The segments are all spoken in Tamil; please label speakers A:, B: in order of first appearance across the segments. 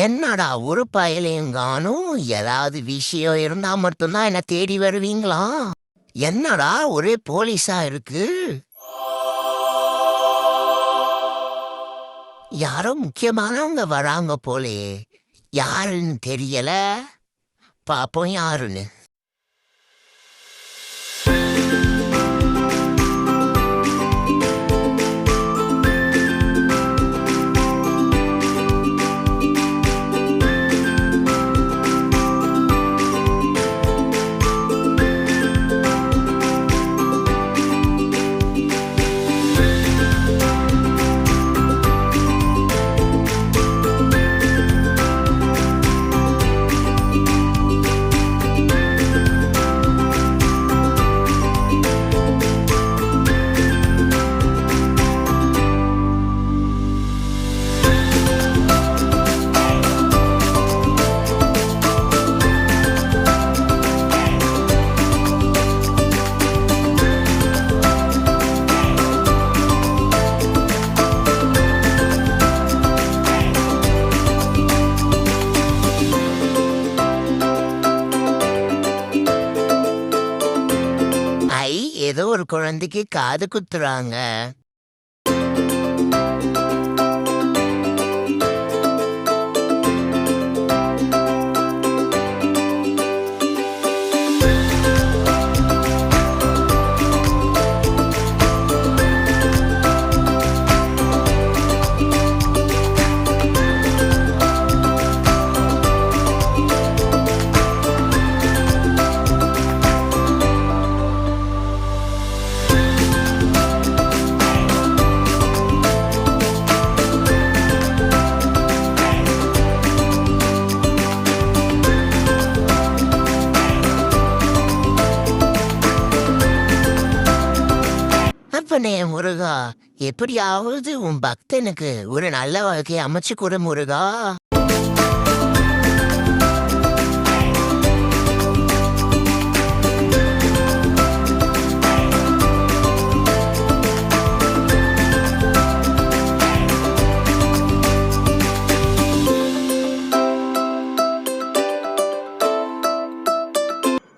A: என்னடா ஒரு பயலையும் காணும். ஏதாவது விஷயம் இருந்தா மட்டும்தான் என்ன தேடி வருவீங்களா? என்னடா ஒரே போலீஸா இருக்கு? யாரோ முக்கியமானவங்க வராங்க போலே. யாருன்னு தெரியல. பாப்போம் யாருன்னு. ஏதோ ஒரு குழந்தைக்கு காது குத்துறாங்க. அப்பனே முருகா, எப்படியாவது உன் பக்தனுக்கு ஒரு நல்ல வாழ்க்கையை அமைச்சு கொடு முருகா.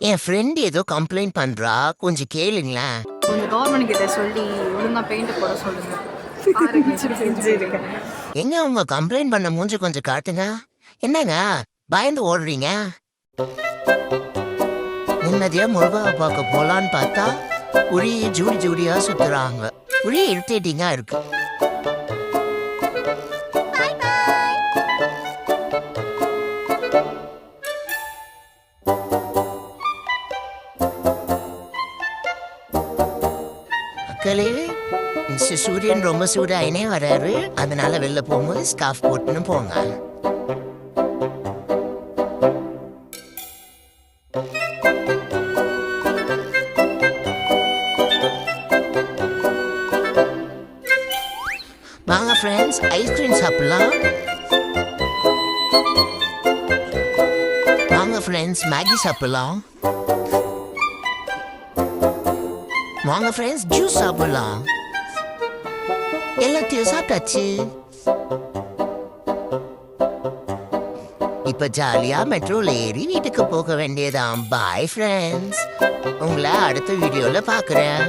A: என் ஃப்ரெண்ட் ஏதோ கம்ப்ளைண்ட் பண்றா, கொஞ்சம் கேளுங்களேன்.
B: கொஞ்சம் கவர்மெண்ட் கிட்ட சொல்லி ஒழுங்கா பெயிண்ட் போட சொல்லுங்க.
A: எங்க அவங்க கம்ப்ளைண்ட் பண்ண மூஞ்சி கொஞ்சம் காட்டுங்க. என்னங்க பயந்து ஓடுறீங்க? நிம்மதியா முருகாவை பார்க்க போலான்னு பார்த்தா உரி ஜூடி ஜூடியா சுத்துறாங்க. உரி இரிட்டேட்டிங்கா இருக்கு. மிஸ்டர் சூரியன் ரொம்ப சூடாயினே வராரு. அதனால வெளில போகும்போது ஸ்கார்ஃப் போட்டுன்னு போங்க. வாங்க ஃப்ரெண்ட்ஸ், ஐஸ்கிரீம் சாப்பிடலாம். வாங்க ஃப்ரெண்ட்ஸ், மேகி சாப்பிடலாம். வாங்க ஃப்ரெண்ட்ஸ், ஜூஸ் சாப்பிடலாம். எல்லாத்தையும் சாப்பிட்டாச்சு. இப்ப ஜாலியா மெட்ரோல ஏறி வீட்டுக்கு போக வேண்டியதான். பாய் ஃப்ரெண்ட்ஸ், உங்களை அடுத்த வீடியோல பாக்குறேன்.